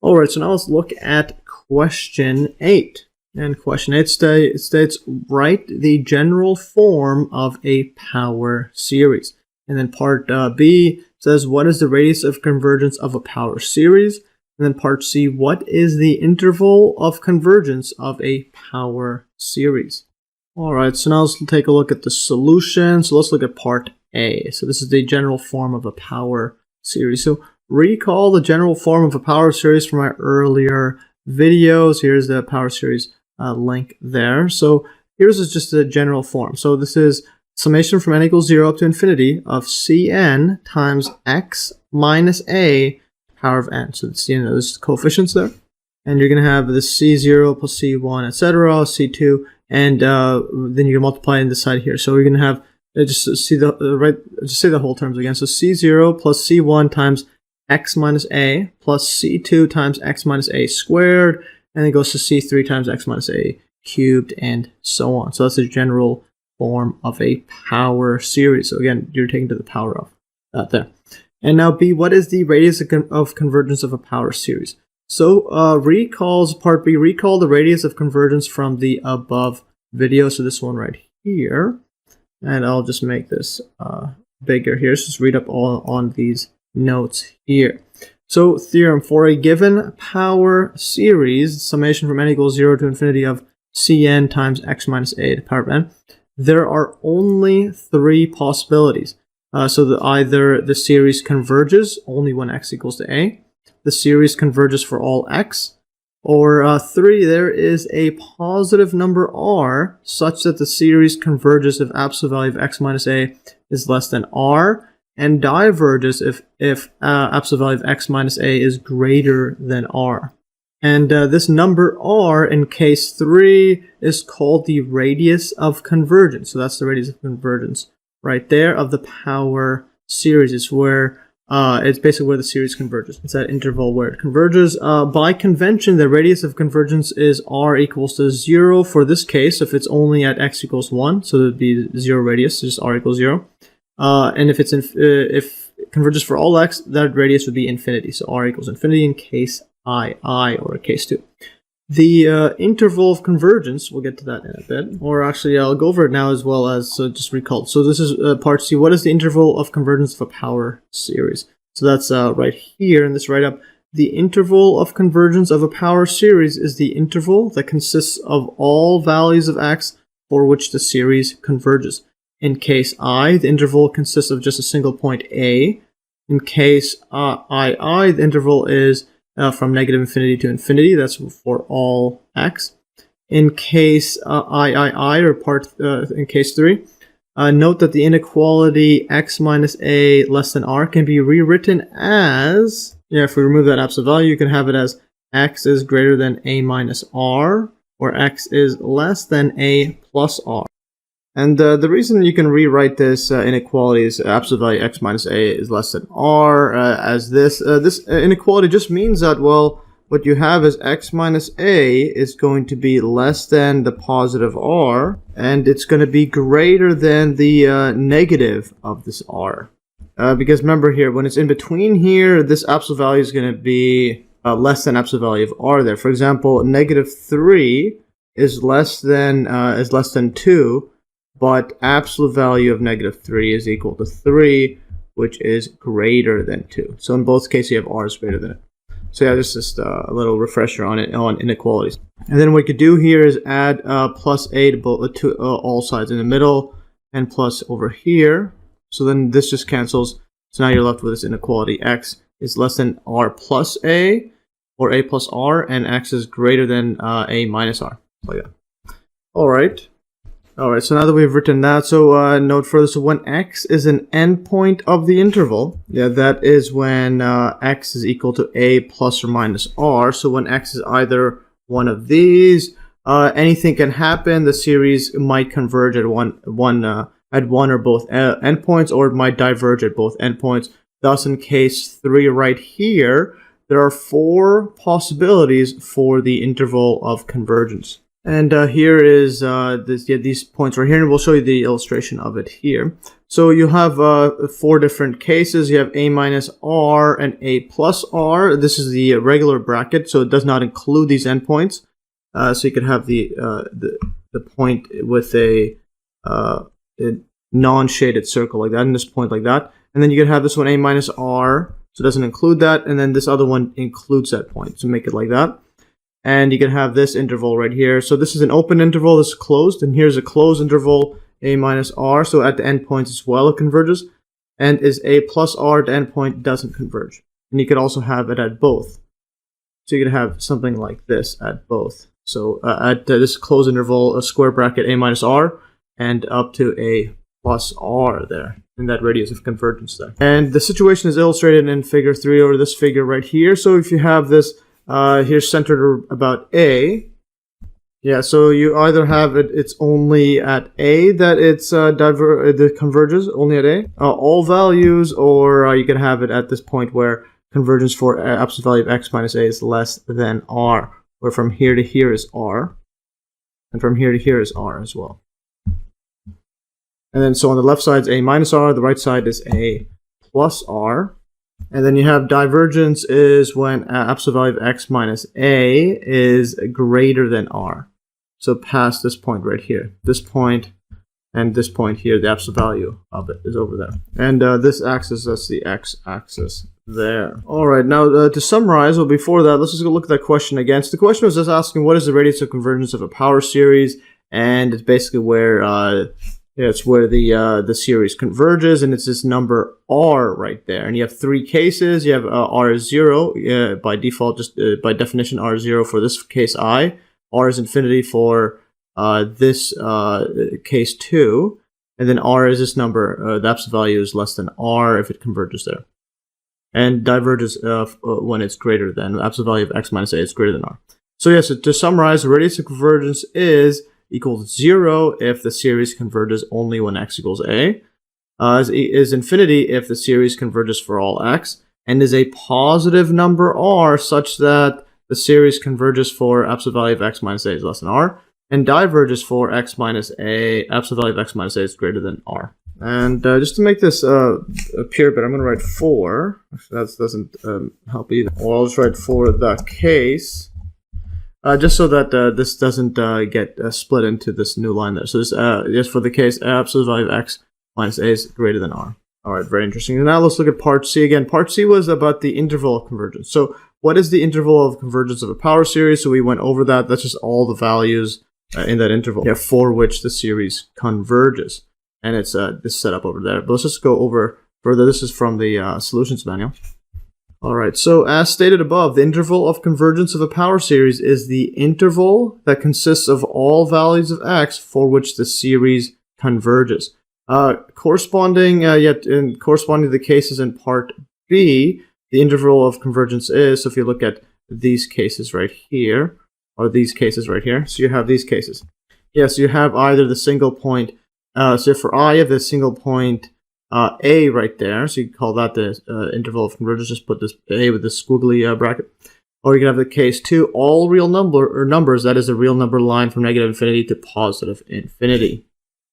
All right, so now let's look at question 8. And question 8 states, write the general form of a power series. And then part B says, what is the radius of convergence of a power series? And then part C, what is the interval of convergence of a power series? All right, so now let's take a look at the solution. So let's look at part A. So this is the general form of a power series. So recall the general form of a power series from my earlier videos. Here's the power series link there. So here's just the general form. So this is summation from n equals 0 up to infinity of Cn times x minus a power of n. So it's, there's coefficients there. And you're going to have this C0 plus C1, etc., C2, and then you can multiply in this side here. So we're going to have, just say the whole terms again. So C0 plus C1 times x minus a plus C2 times x minus a squared, and then it goes to C3 times x minus a cubed, and so on. So that's the general form of a power series. So again, you're taking to the power of that there. And now B, what is the radius of convergence of a power series? So part B, recall the radius of convergence from the above video. So this one right here. And I'll just make this bigger here. So just read up all on these notes here. So theorem, for a given power series, summation from n equals 0 to infinity of Cn times x minus a to the power of n, there are only 3 possibilities. So that either the series converges only when x equals to a, the series converges for all x, or 3, there is a positive number r such that the series converges if absolute value of x minus a is less than r, and diverges if absolute value of x minus a is greater than r. And this number r in case 3 is called the radius of convergence. So that's the radius of convergence right there of the power series. It's where it's basically where the series converges. It's that interval where it converges. By convention, the radius of convergence is r equals to 0 for this case, if it's only at x equals 1. So it would be 0 radius, just r equals 0. And if it's if it converges for all x, that radius would be infinity. So r equals infinity in case I or case 2. The interval of convergence, we'll get to that in a bit, or actually I'll go over it now as well as just recall. So this is part C. What is the interval of convergence of a power series? So that's right here in this write-up. The interval of convergence of a power series is the interval that consists of all values of x for which the series converges. In case I, the interval consists of just a single point A. In case II, the interval is from negative infinity to infinity. That's for all x. In case III, or in case 3, note that the inequality x minus a less than r can be rewritten as, if we remove that absolute value, you can have it as x is greater than a minus r, or x is less than a plus r. And the reason you can rewrite this inequality is absolute value x minus a is less than r as this. This inequality just means that, well, what you have is x minus a is going to be less than the positive r, and it's going to be greater than the negative of this r. Because remember here, when it's in between here, this absolute value is going to be less than absolute value of r there. For example, negative 3 is less than 2. But absolute value of negative 3 is equal to 3, which is greater than 2. So in both cases, you have r is greater than it. So yeah, this is just a little refresher on inequalities. And then what we could do here is add plus a to all sides in the middle, and plus over here. So then this just cancels. So now you're left with this inequality. X is less than r plus a, or a plus r, and x is greater than a minus r. Like that. All right. Alright, so now that we've written that, so note further, so when x is an endpoint of the interval, that is when x is equal to a plus or minus r. So when x is either one of these, anything can happen. The series might converge at one or both endpoints, or it might diverge at both endpoints. Thus, in case 3 right here, there are 4 possibilities for the interval of convergence. And here is these points right here, and we'll show you the illustration of it here. So you have 4 different cases. You have a minus r and a plus r. This is the regular bracket, so it does not include these endpoints. So you could have the point with a non-shaded circle like that, and this point like that. And then you could have this one a minus r, so it doesn't include that, and then this other one includes that point, so make it like that. And you can have this interval right here. So this is an open interval, this is closed, and here's a closed interval, a minus r, so at the endpoints as well it converges, and is a plus r at the endpoint doesn't converge. And you could also have it at both. So you could have something like this at both. So at this closed interval, a square bracket a minus r, and up to a plus r there, in that radius of convergence there. And the situation is illustrated in figure 3, or this figure right here. So if you have this here centered about A. Yeah, so you either have it's only at A that it's that converges, only at A, all values, or you can have it at this point where convergence for absolute value of x minus A is less than R, where from here to here is R, and from here to here is R as well. And then so on the left side is A minus R, the right side is A plus R. And then you have divergence is when absolute value of x minus A is greater than R. So past this point right here. This point and this point here, the absolute value of it is over there. And this axis, that's the x-axis there. Alright, now to summarize, well before that, let's just go look at that question again. So the question was just asking what is the radius of convergence of a power series, and it's basically where it's where the series converges, and it's this number r right there. And you have 3 cases. You have r is 0 by default, just by definition r is 0 for this case I. R is infinity for this case 2, and then r is this number. The absolute value is less than r if it converges there, and diverges when it's greater than the absolute value of x minus a is greater than r. So yes, to summarize, the radius of convergence is equals 0 if the series converges only when x equals a, is infinity if the series converges for all x, and is a positive number r such that the series converges for absolute value of x minus a is less than r, and diverges for x minus a, absolute value of x minus a is greater than r. And just to make this appear better, I'm going to write for. Actually, that doesn't help either. Or I'll just write for the case. Just so that this doesn't get split into this new line there. So this just for the case absolute value of x minus a is greater than r. All right, very interesting. And now let's look at part C again. Part C was about the interval of convergence. So what is the interval of convergence of a power series? So we went over that. That's just all the values in that interval for which the series converges. And it's this setup over there. But let's just go over further. This is from the solutions manual. Alright, so as stated above, the interval of convergence of a power series is the interval that consists of all values of x for which the series converges. Corresponding to the cases in part B, the interval of convergence is, so if you look at these cases right here, or these cases right here, so you have these cases. Yes, you have either the single point, so for I, you have the single point A right there, so you can call that the interval of convergence. Just put this A with this squiggly bracket. Or you can have the case 2, all real numbers, that is a real number line from negative infinity to positive infinity.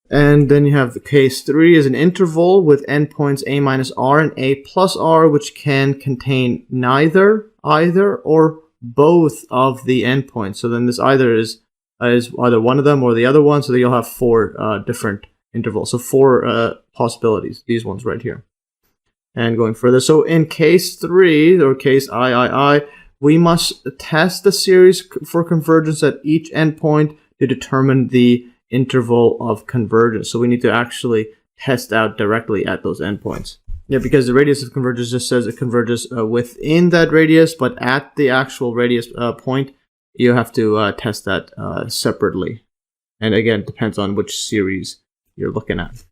And then you have the case 3 is an interval with endpoints a minus r and a plus r, which can contain neither, either, or both of the endpoints. So then this either is either one of them or the other one, so that you'll have 4 different intervals. So 4 possibilities, these ones right here. And going further, so in case 3, or case I, we must test the series for convergence at each endpoint to determine the interval of convergence. So we need to actually test out directly at those endpoints. Yeah, because the radius of convergence just says it converges within that radius, but at the actual radius point, you have to test that separately. And again, it depends on which series you're looking at.